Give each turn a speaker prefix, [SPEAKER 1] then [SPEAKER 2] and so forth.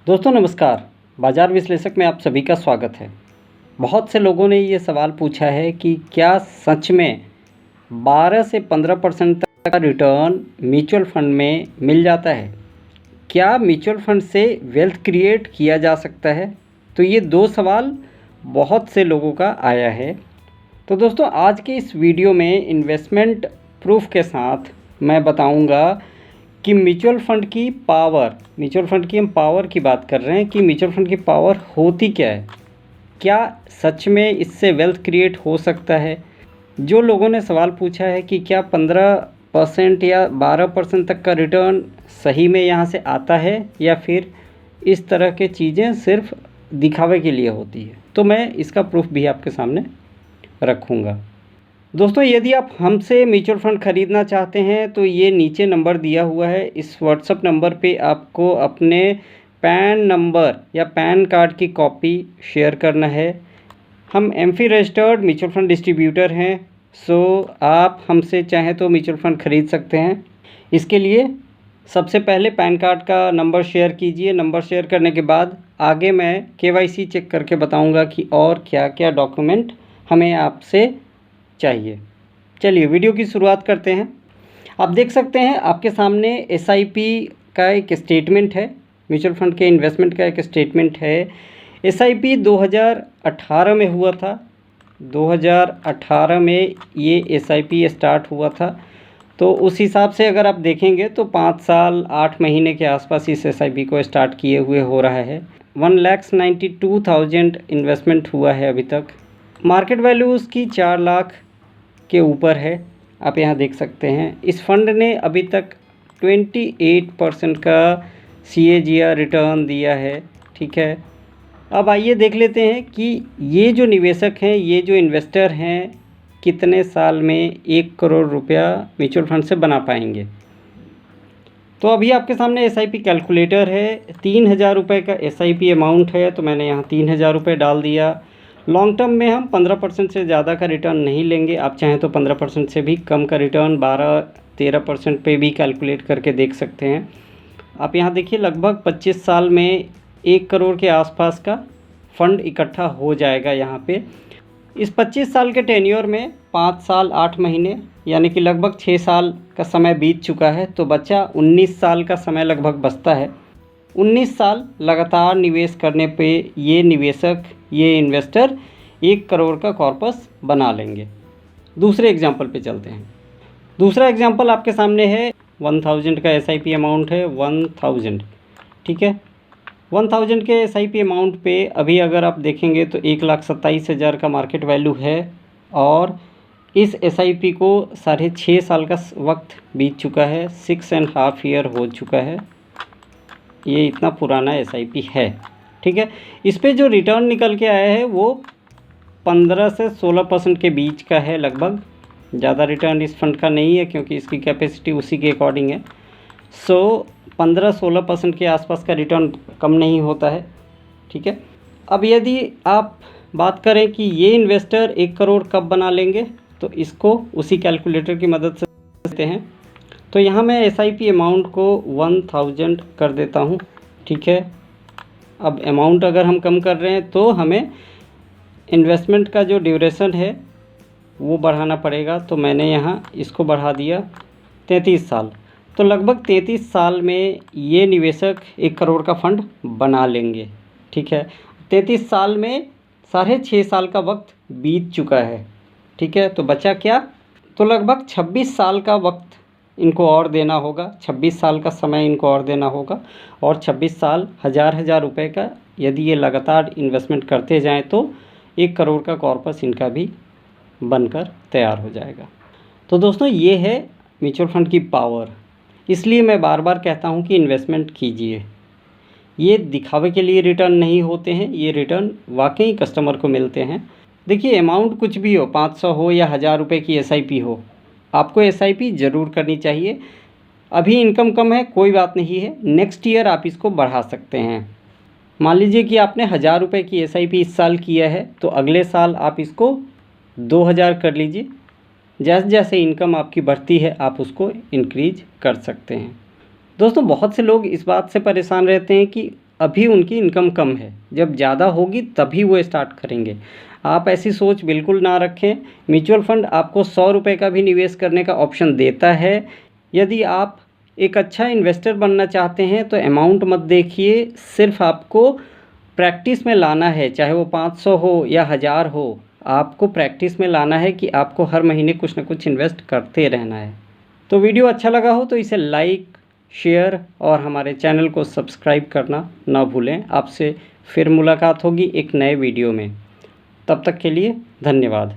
[SPEAKER 1] दोस्तों नमस्कार। बाजार विश्लेषक में आप सभी का स्वागत है। बहुत से लोगों ने ये सवाल पूछा है कि क्या सच में 12 से 15% तक का रिटर्न म्यूचुअल फंड में मिल जाता है? क्या म्यूचुअल फंड से वेल्थ क्रिएट किया जा सकता है? तो ये दो सवाल बहुत से लोगों का आया है। तो दोस्तों आज के इस वीडियो में इन्वेस्टमेंट प्रूफ के साथ मैं बताऊंगा कि म्यूचुअल फंड की हम पावर की बात कर रहे हैं कि म्यूचुअल फंड की पावर होती क्या है, क्या सच में इससे वेल्थ क्रिएट हो सकता है। जो लोगों ने सवाल पूछा है कि क्या 15% या 12% तक का रिटर्न सही में यहाँ से आता है या फिर इस तरह के चीज़ें सिर्फ दिखावे के लिए होती है, तो मैं इसका प्रूफ भी आपके सामने रखूँगा। दोस्तों यदि आप हमसे म्यूचुअल फंड ख़रीदना चाहते हैं तो ये नीचे नंबर दिया हुआ है। इस व्हाट्सएप नंबर पे आपको अपने पैन नंबर या पैन कार्ड की कॉपी शेयर करना है। हम AMFI registered mutual fund distributor हैं, सो आप हमसे चाहें तो म्यूचुअल फंड ख़रीद सकते हैं। इसके लिए सबसे पहले पैन कार्ड का नंबर शेयर कीजिए। नंबर शेयर करने के बाद आगे मैं KYC चेक करके बताऊँगा कि और क्या क्या डॉक्यूमेंट हमें आपसे चाहिए। चलिए वीडियो की शुरुआत करते हैं। आप देख सकते हैं आपके सामने SIP का एक स्टेटमेंट है, म्यूचुअल फंड के इन्वेस्टमेंट का एक स्टेटमेंट है। SIP 2018 में हुआ था। 2018 में ये SIP स्टार्ट हुआ था, तो उस हिसाब से अगर आप देखेंगे तो 5 साल 8 महीने के आसपास इस SIP को स्टार्ट किए हुए हो रहा है। 1,92,000 इन्वेस्टमेंट हुआ है अभी तक। मार्केट वैल्यू उसकी 4 लाख के ऊपर है, आप यहाँ देख सकते हैं। इस फंड ने अभी तक 28% का CAGR रिटर्न दिया है। ठीक है, अब आइए देख लेते हैं कि ये जो निवेशक हैं, ये जो इन्वेस्टर हैं, कितने साल में 1 करोड़ रुपया म्यूचुअल फंड से बना पाएंगे। तो अभी आपके सामने SIP कैलकुलेटर है। 3,000 रुपये का SIP अमाउंट है, तो मैंने यहाँ 3,000 रुपये डाल दिया। लॉन्ग टर्म में हम 15% से ज़्यादा का रिटर्न नहीं लेंगे। आप चाहें तो 15% से भी कम का रिटर्न 12-13% पे भी कैलकुलेट करके देख सकते हैं। आप यहाँ देखिए लगभग 25 साल में 1 करोड़ के आसपास का फंड इकट्ठा हो जाएगा यहाँ पे। इस 25 साल के टेन्योर में 5 साल 8 महीने यानी कि लगभग 6 साल का समय बीत चुका है, तो बचा 19 साल का समय लगभग बचता है। 19 साल लगातार निवेश करने पे ये निवेशक, ये इन्वेस्टर 1 करोड़ का कॉर्पस बना लेंगे। दूसरे एग्जाम्पल पे चलते हैं। दूसरा एग्जाम्पल आपके सामने है। 1,000 का SIP अमाउंट है। 1,000, ठीक है। 1,000 के SIP अमाउंट पे अभी अगर आप देखेंगे तो 1,27,000 का मार्केट वैल्यू है और इस SIP को 6.5 साल का वक्त बीत चुका है। 6.5 ईयर हो चुका है। ये इतना पुराना SIP है। ठीक है, इस पे जो रिटर्न निकल के आया है वो 15 से 16% के बीच का है लगभग। ज़्यादा रिटर्न इस फंड का नहीं है क्योंकि इसकी कैपेसिटी उसी के अकॉर्डिंग है। 15-16% के आसपास का रिटर्न कम नहीं होता है। ठीक है, अब यदि आप बात करें कि ये इन्वेस्टर 1 करोड़ कब बना लेंगे, तो इसको उसी कैलकुलेटर की मदद से करते हैं। तो यहाँ मैं SIP अमाउंट को 1,000 कर देता हूँ। ठीक है, अब अमाउंट अगर हम कम कर रहे हैं तो हमें इन्वेस्टमेंट का जो ड्यूरेशन है वो बढ़ाना पड़ेगा, तो मैंने यहाँ इसको बढ़ा दिया 33 साल। तो लगभग 33 साल में ये निवेशक 1 करोड़ का फंड बना लेंगे। ठीक है, 33 साल में 6.5 साल का वक्त बीत चुका है। ठीक है, तो बचा क्या, तो लगभग 26 साल का वक्त इनको और देना होगा। 26 साल का समय इनको और देना होगा और 26 साल 1,000 रुपये का यदि ये लगातार इन्वेस्टमेंट करते जाएं तो 1 करोड़ का कॉर्पस इनका भी बनकर तैयार हो जाएगा। तो दोस्तों ये है म्यूचुअल फंड की पावर। इसलिए मैं बार बार कहता हूं कि इन्वेस्टमेंट कीजिए। ये दिखावे के लिए रिटर्न नहीं होते हैं, ये रिटर्न वाकई कस्टमर को मिलते हैं। देखिए अमाउंट कुछ भी हो, 500 हो या 1,000 रुपये की SIP हो, आपको SIP ज़रूर करनी चाहिए। अभी इनकम कम है, कोई बात नहीं है, नेक्स्ट ईयर आप इसको बढ़ा सकते हैं। मान लीजिए कि आपने 1,000 रुपये की SIP इस साल किया है, तो अगले साल आप इसको 2,000 कर लीजिए। जैसे जैसे इनकम आपकी बढ़ती है आप उसको इंक्रीज कर सकते हैं। दोस्तों बहुत से लोग इस बात से परेशान रहते हैं कि अभी उनकी इनकम कम है, जब ज़्यादा होगी तभी वो स्टार्ट करेंगे। आप ऐसी सोच बिल्कुल ना रखें। म्यूचुअल फंड आपको 100 रुपये का भी निवेश करने का ऑप्शन देता है। यदि आप एक अच्छा इन्वेस्टर बनना चाहते हैं तो अमाउंट मत देखिए, सिर्फ आपको प्रैक्टिस में लाना है, चाहे वो 500 हो या 1000 हो। आपको प्रैक्टिस में लाना है कि आपको हर महीने कुछ ना कुछ इन्वेस्ट करते रहना है। तो वीडियो अच्छा लगा हो तो इसे लाइक, शेयर और हमारे चैनल को सब्सक्राइब करना ना भूलें। आपसे फिर मुलाकात होगी एक नए वीडियो में। तब तक के लिए धन्यवाद।